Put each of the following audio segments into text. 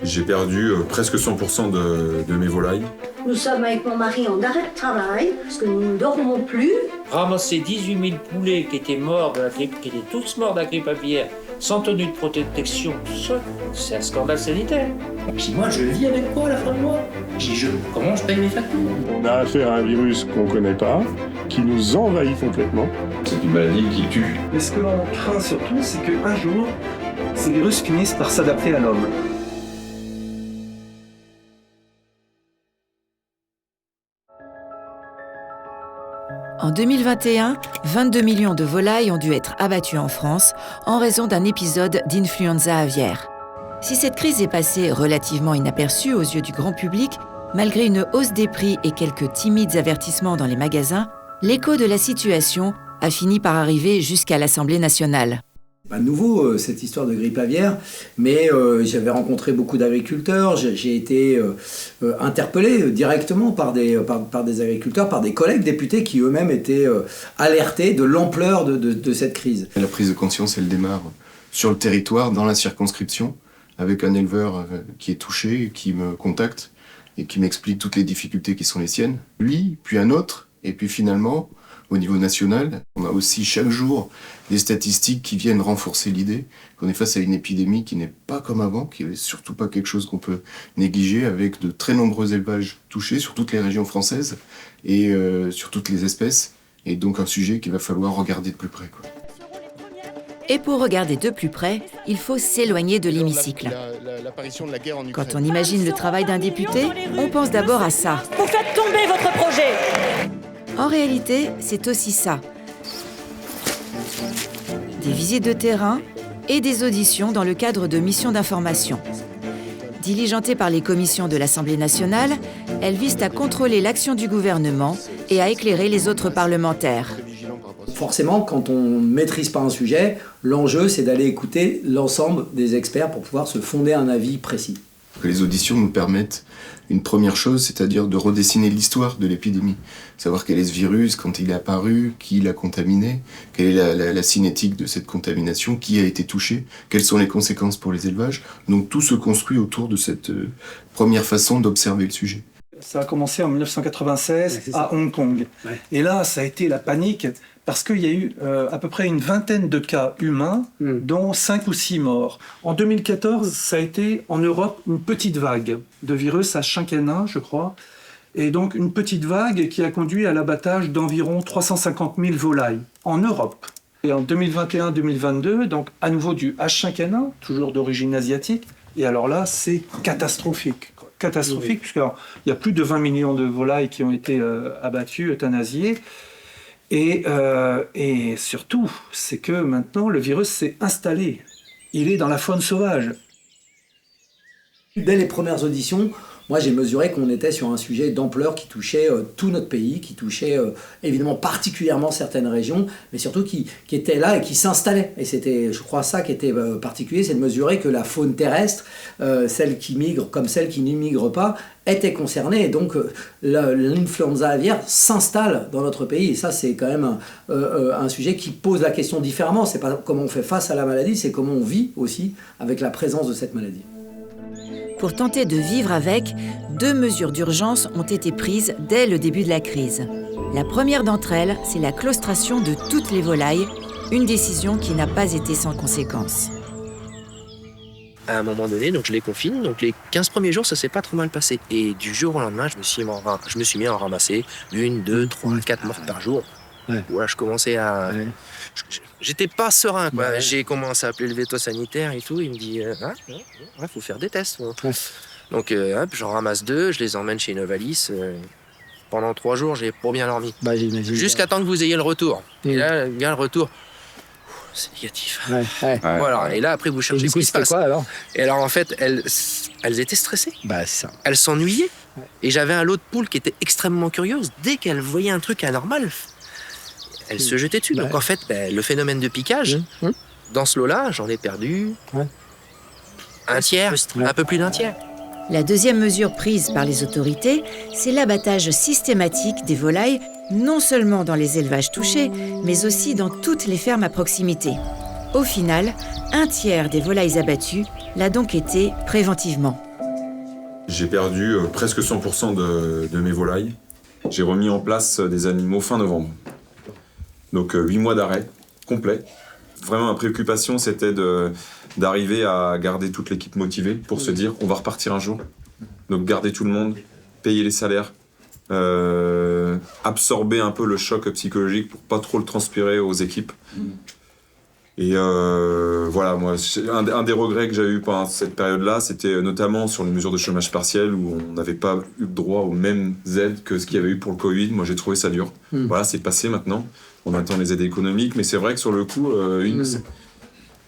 J'ai perdu presque 100% de mes volailles. Nous sommes avec mon mari en arrêt de travail, parce que nous ne dormons plus. Ramasser 18 000 poulets qui étaient morts de la grippe, qui étaient tous morts de la grippe aviaire, sans tenue de protection, tout ça, c'est un scandale sanitaire. Puis moi, je vis avec quoi à la fin du mois? Comment je paye mes factures? On a affaire à un virus qu'on ne connaît pas, qui nous envahit complètement. C'est une maladie qui tue. Mais ce que l'on craint surtout, c'est qu'un jour, ces virus finissent par s'adapter à l'homme. En 2021, 22 millions de volailles ont dû être abattues en France en raison d'un épisode d'influenza aviaire. Si cette crise est passée relativement inaperçue aux yeux du grand public, malgré une hausse des prix et quelques timides avertissements dans les magasins, l'écho de la situation a fini par arriver jusqu'à l'Assemblée nationale. Pas nouveau cette histoire de grippe aviaire, mais j'avais rencontré beaucoup d'agriculteurs, j'ai été interpellé directement par des agriculteurs, par des collègues députés qui eux-mêmes étaient alertés de l'ampleur de cette crise. La prise de conscience, elle démarre sur le territoire, dans la circonscription, avec un éleveur qui est touché, qui me contacte et qui m'explique toutes les difficultés qui sont les siennes. Lui, puis un autre, et puis finalement, au niveau national, on a aussi chaque jour des statistiques qui viennent renforcer l'idée qu'on est face à une épidémie qui n'est pas comme avant, qui n'est surtout pas quelque chose qu'on peut négliger, avec de très nombreux élevages touchés sur toutes les régions françaises et sur toutes les espèces, et donc un sujet qu'il va falloir regarder de plus près, quoi. Et pour regarder de plus près, il faut s'éloigner de l'hémicycle. Quand on imagine le travail d'un député, on pense d'abord à ça. Vous faites tomber votre projet. En réalité, c'est aussi ça. Des visites de terrain et des auditions dans le cadre de missions d'information. Diligentées par les commissions de l'Assemblée nationale, elles visent à contrôler l'action du gouvernement et à éclairer les autres parlementaires. Forcément, quand on ne maîtrise pas un sujet, l'enjeu c'est d'aller écouter l'ensemble des experts pour pouvoir se fonder un avis précis. Les auditions nous permettent une première chose, c'est-à-dire de redessiner l'histoire de l'épidémie. Savoir quel est ce virus, quand il est apparu, qui l'a contaminé, quelle est la cinétique de cette contamination, qui a été touché, quelles sont les conséquences pour les élevages. Donc tout se construit autour de cette première façon d'observer le sujet. Ça a commencé en 1996 à Hong Kong. Ouais. Et là, ça a été la panique parce qu'il y a eu à peu près une vingtaine de cas humains, dont 5 ou 6 morts. En 2014, ça a été en Europe une petite vague de virus H5N1, je crois. Et donc une petite vague qui a conduit à l'abattage d'environ 350 000 volailles en Europe. Et en 2021-2022, donc à nouveau du H5N1, toujours d'origine asiatique. Et alors là, c'est catastrophique. Catastrophique, puisqu'il y a plus de 20 millions de volailles qui ont été abattues, euthanasiées. Et surtout, c'est que maintenant, le virus s'est installé. Il est dans la faune sauvage. Dès les premières auditions, moi j'ai mesuré qu'on était sur un sujet d'ampleur qui touchait tout notre pays, qui touchait évidemment particulièrement certaines régions, mais surtout qui était là et qui s'installait. Et c'était, je crois, ça qui était particulier, c'est de mesurer que la faune terrestre, celle qui migre comme celle qui n'y migre pas, était concernée. Et donc l'influenza aviaire s'installe dans notre pays. Et ça, c'est quand même un sujet qui pose la question différemment. C'est pas comment on fait face à la maladie, c'est comment on vit aussi avec la présence de cette maladie. Pour tenter de vivre avec, 2 mesures d'urgence ont été prises dès le début de la crise. La première d'entre elles, c'est la claustration de toutes les volailles, une décision qui n'a pas été sans conséquences. À un moment donné, donc je les confine, donc les 15 premiers jours, ça s'est pas trop mal passé. Et du jour au lendemain, je me suis mis à en ramasser 1, 2, 3, 4 morts par jour. Ouais. Voilà, je commençais à... Ouais. J'étais pas serein, quoi. Ouais. J'ai commencé à appeler le veto sanitaire et tout. Il me dit, faut faire des tests. Ouais. Donc, j'en ramasse 2, je les emmène chez Novalis. Pendant 3 jours, j'ai pas bien dormi. Bah, jusqu'à temps que vous ayez le retour. Et là, bien le retour, c'est négatif. Ouais. Voilà. Et là, après, vous cherchez ce qui se passe. Quoi, alors et alors, en fait, elles étaient stressées. Bah, ça. Elles s'ennuyaient. Ouais. Et j'avais un lot de poules qui était extrêmement curieuse. Dès qu'elle voyait un truc anormal, elle se jetait dessus. Ouais. Donc en fait, le phénomène de piquage, dans ce lot-là, j'en ai perdu un tiers, un peu plus d'un tiers. La deuxième mesure prise par les autorités, c'est l'abattage systématique des volailles, non seulement dans les élevages touchés, mais aussi dans toutes les fermes à proximité. Au final, un tiers des volailles abattues l'a donc été préventivement. J'ai perdu presque 100% de mes volailles. J'ai remis en place des animaux fin novembre. Donc 8 mois d'arrêt complet. Vraiment, ma préoccupation, c'était d'arriver à garder toute l'équipe motivée pour se dire on va repartir un jour. Donc garder tout le monde, payer les salaires, absorber un peu le choc psychologique pour pas trop le transpirer aux équipes. Et voilà, moi, un des regrets que j'ai eu pendant cette période-là, c'était notamment sur les mesures de chômage partiel où on n'avait pas eu droit aux mêmes aides que ce qu'il y avait eu pour le Covid. Moi, j'ai trouvé ça dur. Voilà, c'est passé maintenant. On attend les aides économiques, mais c'est vrai que sur le coup,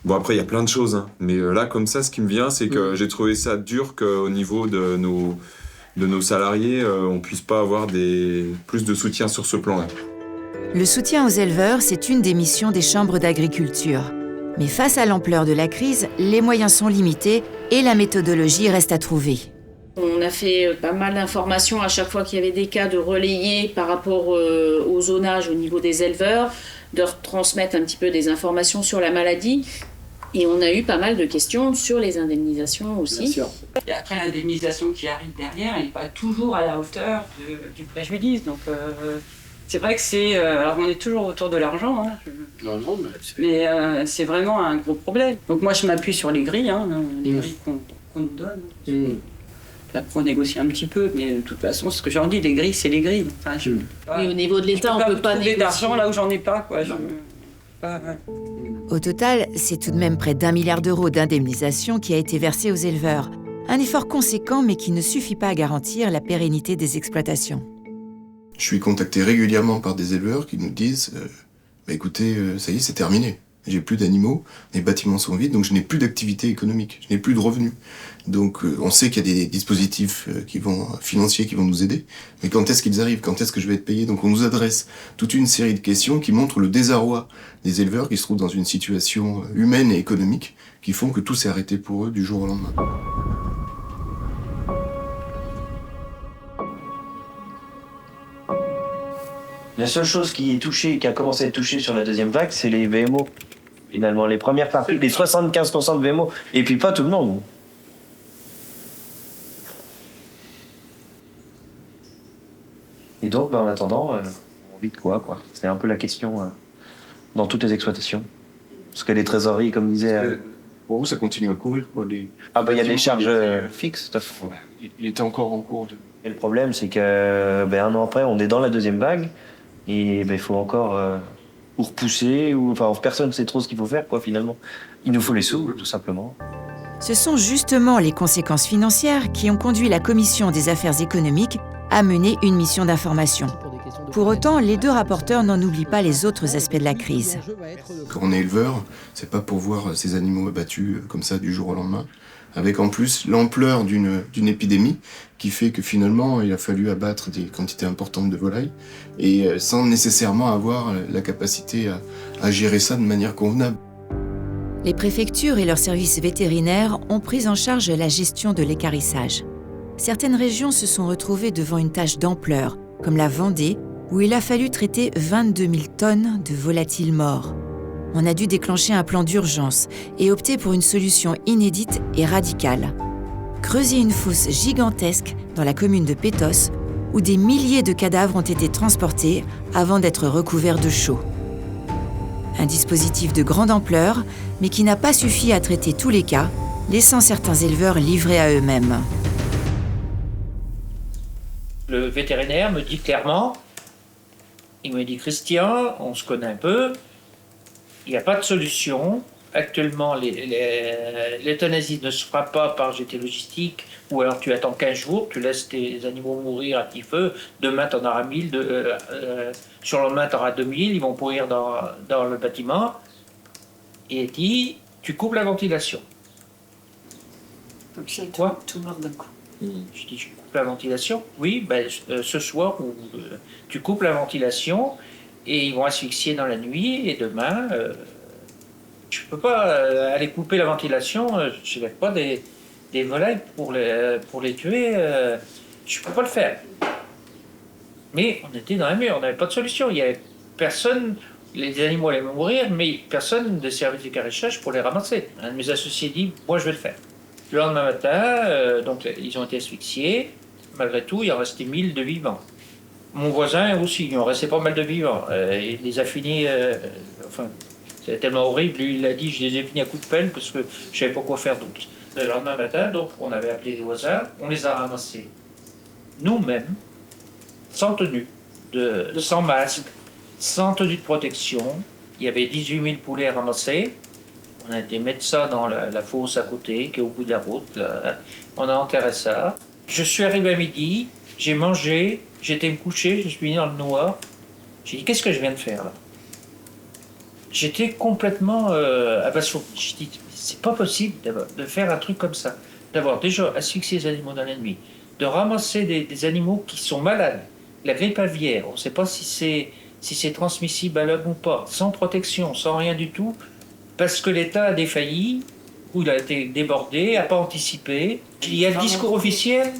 bon, après, il y a plein de choses, hein. Mais là, comme ça, ce qui me vient, c'est que j'ai trouvé ça dur qu'au niveau de nos salariés, on puisse pas avoir plus de soutien sur ce plan-là. Le soutien aux éleveurs, c'est une des missions des chambres d'agriculture. Mais face à l'ampleur de la crise, les moyens sont limités et la méthodologie reste à trouver. On a fait pas mal d'informations à chaque fois qu'il y avait des cas de relayer par rapport au zonage au niveau des éleveurs, de retransmettre un petit peu des informations sur la maladie. Et on a eu pas mal de questions sur les indemnisations aussi. Bien sûr. Et après, l'indemnisation qui arrive derrière, elle n'est pas toujours à la hauteur du préjudice. Donc, c'est vrai que c'est... alors, on est toujours autour de l'argent, hein, mais c'est vraiment un gros problème. Donc, moi, je m'appuie sur les grilles, hein, les grilles qu'on nous donne. Là, pour négocier un petit peu, mais de toute façon, ce que j'en dis, les grilles, c'est les grilles. Enfin, Et au niveau de l'État, on peut pas négocier d'argent là où j'en ai pas, quoi. Au total, c'est tout de même près d'1 milliard d'euros d'indemnisation qui a été versé aux éleveurs. Un effort conséquent, mais qui ne suffit pas à garantir la pérennité des exploitations. Je suis contacté régulièrement par des éleveurs qui nous disent écoutez, ça y est, c'est terminé. J'ai plus d'animaux, les bâtiments sont vides, donc je n'ai plus d'activité économique, je n'ai plus de revenus. Donc on sait qu'il y a des dispositifs financiers qui vont nous aider, mais quand est-ce qu'ils arrivent? Quand est-ce que je vais être payé? Donc on nous adresse toute une série de questions qui montrent le désarroi des éleveurs qui se trouvent dans une situation humaine et économique qui font que tout s'est arrêté pour eux du jour au lendemain. La seule chose qui a commencé à être touchée sur la deuxième vague, c'est les VMO. Finalement, les premières parties, les 75% de VMO. Et puis pas tout le monde. Et donc, en attendant, on vit de quoi? C'est un peu la question dans toutes les exploitations. Parce que les trésoreries, comme disait... Pour vous, ça continue à courir? Ah bah il y a des charges fixes. Il était encore en cours de... Et le problème, c'est que 1 an après, on est dans la deuxième vague. Et il faut encore ou repousser, personne ne sait trop ce qu'il faut faire, finalement. Il nous faut les sous, tout simplement. Ce sont justement les conséquences financières qui ont conduit la Commission des affaires économiques à mener une mission d'information. Pour autant, les deux rapporteurs n'en oublient pas les autres aspects de la crise. Quand on est éleveur, c'est pas pour voir ces animaux abattus comme ça du jour au lendemain, avec en plus l'ampleur d'une épidémie qui fait que finalement il a fallu abattre des quantités importantes de volailles et sans nécessairement avoir la capacité à gérer ça de manière convenable. Les préfectures et leurs services vétérinaires ont pris en charge la gestion de l'équarrissage. Certaines régions se sont retrouvées devant une tâche d'ampleur, comme la Vendée, où il a fallu traiter 22 000 tonnes de volatiles morts. On a dû déclencher un plan d'urgence et opter pour une solution inédite et radicale. Creuser une fosse gigantesque dans la commune de Pétos, où des milliers de cadavres ont été transportés avant d'être recouverts de chaux. Un dispositif de grande ampleur, mais qui n'a pas suffi à traiter tous les cas, laissant certains éleveurs livrés à eux-mêmes. Le vétérinaire me dit clairement, il me dit « Christian, on se connaît un peu, il n'y a pas de solution. Actuellement, l'euthanasie ne se fera pas par GT Logistique, ou alors tu attends 15 jours, tu laisses tes animaux mourir à petit feu, demain tu en auras 1000, sur le lendemain tu auras 2000, ils vont pourrir dans le bâtiment. Et il dit, tu coupes la ventilation. » Donc c'est quoi? Tout mort d'un coup. Je dis, je coupe la ventilation? Oui, ce soir, tu coupes la ventilation et ils vont asphyxier dans la nuit et demain, je ne peux pas aller couper la ventilation, je ne lève pas des volailles pour les tuer, je ne peux pas le faire. Mais on était dans la merde, on n'avait pas de solution. Il n'y avait personne, les animaux allaient mourir, mais personne de service de caressage pour les ramasser. Un de mes associés dit, moi je vais le faire. Le lendemain matin, donc ils ont été asphyxiés. Malgré tout, il en restait 1000 de vivants. Mon voisin aussi, il en restait pas mal de vivants. Il les a finis, c'était tellement horrible, lui il a dit, je les ai finis à coups de pelle parce que je savais pas quoi faire d'autre. Le lendemain matin, donc, on avait appelé les voisins, on les a ramassés nous-mêmes, sans tenue, sans masque, sans tenue de protection. Il y avait 18 000 poulets ramasser. On a été mettre ça dans la fosse à côté, qui est au bout de la route. Là. On a enterré ça. Je suis arrivé à midi, j'ai mangé, j'étais me coucher, je suis mis dans le noir. J'ai dit, qu'est-ce que je viens de faire là? J'étais complètement abasourdi. Je dis, c'est pas possible de faire un truc comme ça. D'avoir déjà asphyxié les animaux dans la nuit, de ramasser des animaux qui sont malades. La grippe aviaire, on ne sait pas si c'est transmissible à l'homme ou pas, sans protection, sans rien du tout, parce que l'État a défailli, ou il a été débordé, n'a pas anticipé. Il y a le discours officiel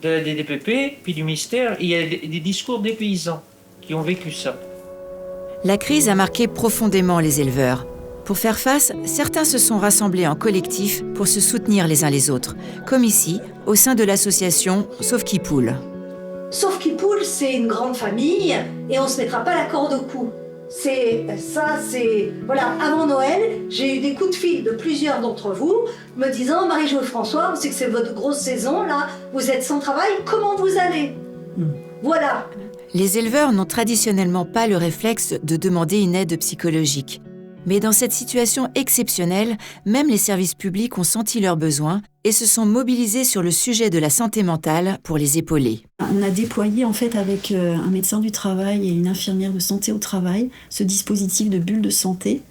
de la DDPP, puis du ministère, il y a des discours des paysans qui ont vécu ça. La crise a marqué profondément les éleveurs. Pour faire face, certains se sont rassemblés en collectif pour se soutenir les uns les autres, comme ici, au sein de l'association Sauve qui Poule. Sauf qui Poule, c'est une grande famille et on se mettra pas la corde au cou. Voilà, avant Noël, j'ai eu des coups de fil de plusieurs d'entre vous me disant, Marie-Jo et François, on sait que c'est votre grosse saison, là, vous êtes sans travail, comment vous allez? Voilà. Les éleveurs n'ont traditionnellement pas le réflexe de demander une aide psychologique. Mais dans cette situation exceptionnelle, même les services publics ont senti leurs besoins et se sont mobilisés sur le sujet de la santé mentale pour les épauler. On a déployé en fait avec un médecin du travail et une infirmière de santé au travail ce dispositif de bulle de santé.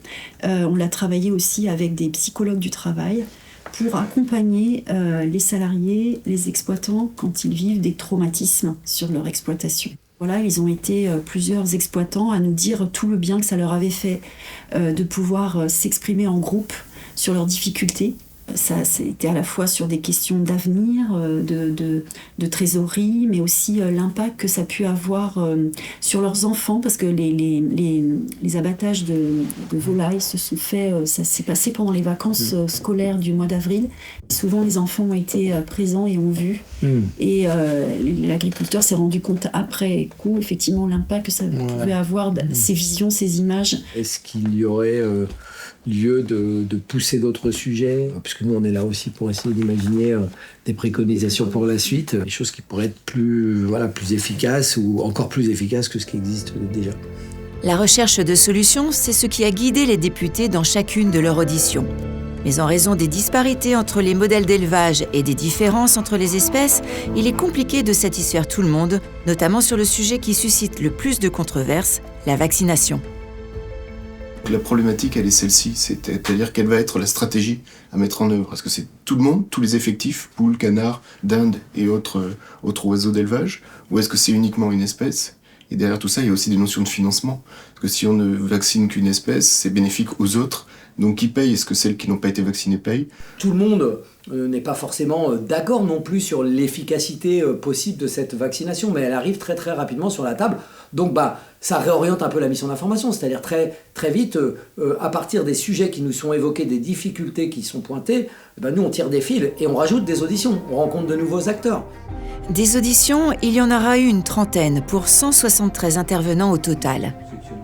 On l'a travaillé aussi avec des psychologues du travail pour accompagner les salariés, les exploitants quand ils vivent des traumatismes sur leur exploitation. Voilà, ils ont été plusieurs exploitants à nous dire tout le bien que ça leur avait fait de pouvoir s'exprimer en groupe sur leurs difficultés. Ça, c'était à la fois sur des questions d'avenir, de trésorerie, mais aussi l'impact que ça a pu avoir sur leurs enfants, parce que les abattages de volailles se sont faits, ça s'est passé pendant les vacances scolaires du mois d'avril. Souvent, les enfants ont été présents et ont vu. Et l'agriculteur s'est rendu compte après coup, effectivement, l'impact que ça pouvait avoir, ces visions, ces images. Est-ce qu'il y aurait lieu de pousser d'autres sujets, puisque nous on est là aussi pour essayer d'imaginer des préconisations pour la suite, des choses qui pourraient être plus efficaces ou encore plus efficaces que ce qui existe déjà. La recherche de solutions, c'est ce qui a guidé les députés dans chacune de leurs auditions. Mais en raison des disparités entre les modèles d'élevage et des différences entre les espèces, il est compliqué de satisfaire tout le monde, notamment sur le sujet qui suscite le plus de controverses, la vaccination. La problématique, elle est celle-ci, c'est-à-dire quelle va être la stratégie à mettre en œuvre. Est-ce que c'est tout le monde, tous les effectifs, poules, canards, dindes et autres oiseaux d'élevage, ou est-ce que c'est uniquement une espèce? Et derrière tout ça, il y a aussi des notions de financement. Parce que si on ne vaccine qu'une espèce, c'est bénéfique aux autres. Donc qui paye? Est-ce que celles qui n'ont pas été vaccinées payent? Tout le monde n'est pas forcément d'accord non plus sur l'efficacité possible de cette vaccination, mais elle arrive très très rapidement sur la table. Donc ça réoriente un peu la mission d'information, c'est-à-dire très, très vite, à partir des sujets qui nous sont évoqués, des difficultés qui sont pointées, nous on tire des fils et on rajoute des auditions, on rencontre de nouveaux acteurs. Des auditions, il y en aura eu une trentaine pour 173 intervenants au total.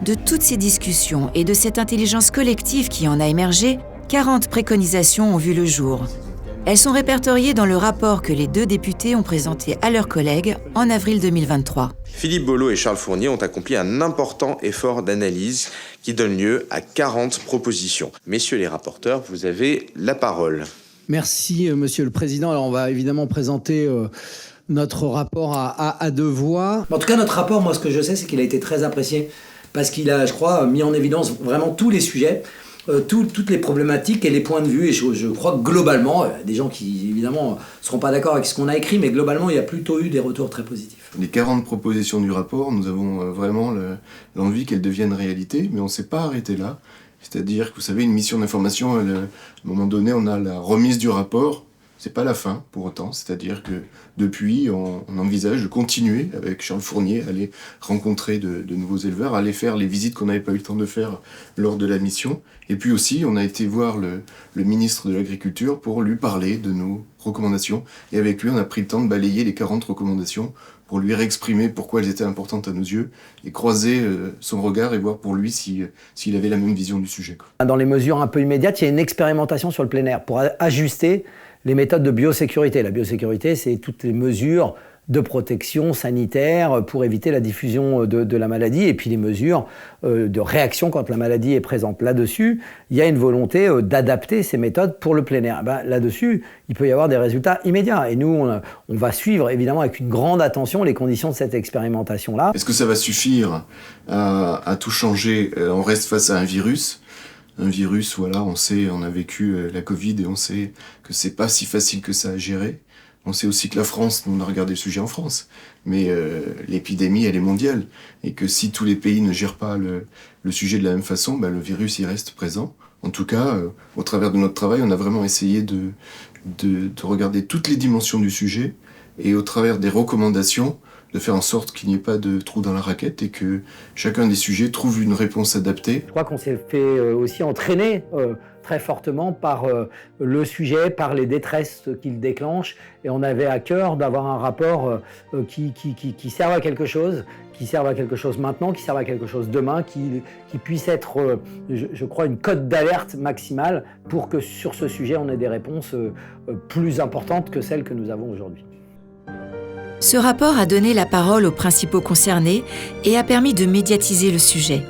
De toutes ces discussions et de cette intelligence collective qui en a émergé, 40 préconisations ont vu le jour. Elles sont répertoriées dans le rapport que les deux députés ont présenté à leurs collègues en avril 2023. Philippe Bollot et Charles Fournier ont accompli un important effort d'analyse qui donne lieu à 40 propositions. Messieurs les rapporteurs, vous avez la parole. Merci, Monsieur le Président. Alors, on va évidemment présenter notre rapport à deux voix. En tout cas, notre rapport, moi, ce que je sais, c'est qu'il a été très apprécié parce qu'il a, je crois, mis en évidence vraiment tous les sujets, toutes les problématiques et les points de vue. Et je crois que globalement, il y a des gens qui, évidemment, ne seront pas d'accord avec ce qu'on a écrit, mais globalement, il y a plutôt eu des retours très positifs. Les 40 propositions du rapport, nous avons vraiment l'envie qu'elles deviennent réalité, mais on ne s'est pas arrêté là. C'est-à-dire que, vous savez, une mission d'information, à un moment donné, on a la remise du rapport, C'est pas la fin pour autant, c'est-à-dire que depuis, on envisage de continuer avec Charles Fournier, aller rencontrer de nouveaux éleveurs, aller faire les visites qu'on n'avait pas eu le temps de faire lors de la mission. Et puis aussi, on a été voir le ministre de l'Agriculture pour lui parler de nos recommandations. Et avec lui, on a pris le temps de balayer les 40 recommandations pour lui réexprimer pourquoi elles étaient importantes à nos yeux et croiser son regard et voir pour lui s'il avait la même vision du sujet. Dans les mesures un peu immédiates, il y a une expérimentation sur le plein air pour ajuster les méthodes de biosécurité. La biosécurité, c'est toutes les mesures de protection sanitaire pour éviter la diffusion de la maladie et puis les mesures de réaction quand la maladie est présente. Là-dessus, il y a une volonté d'adapter ces méthodes pour le plein air. Là-dessus, il peut y avoir des résultats immédiats. Et nous, on va suivre évidemment avec une grande attention les conditions de cette expérimentation-là. Est-ce que ça va suffire à tout changer? On reste face à un virus, voilà, on sait, on a vécu la Covid et on sait que c'est pas si facile que ça à gérer. On sait aussi que la France, nous on a regardé le sujet en France, mais l'épidémie elle est mondiale et que si tous les pays ne gèrent pas le sujet de la même façon, le virus il reste présent. En tout cas, au travers de notre travail, on a vraiment essayé de regarder toutes les dimensions du sujet et au travers des recommandations, de faire en sorte qu'il n'y ait pas de trou dans la raquette et que chacun des sujets trouve une réponse adaptée. Je crois qu'on s'est fait aussi entraîner très fortement par le sujet, par les détresses qu'il déclenche, et on avait à cœur d'avoir un rapport qui serve à quelque chose, qui serve à quelque chose maintenant, qui serve à quelque chose demain, qui puisse être, je crois, une cote d'alerte maximale pour que sur ce sujet on ait des réponses plus importantes que celles que nous avons aujourd'hui. Ce rapport a donné la parole aux principaux concernés et a permis de médiatiser le sujet.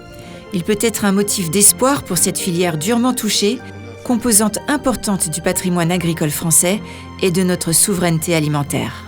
Il peut être un motif d'espoir pour cette filière durement touchée, composante importante du patrimoine agricole français et de notre souveraineté alimentaire.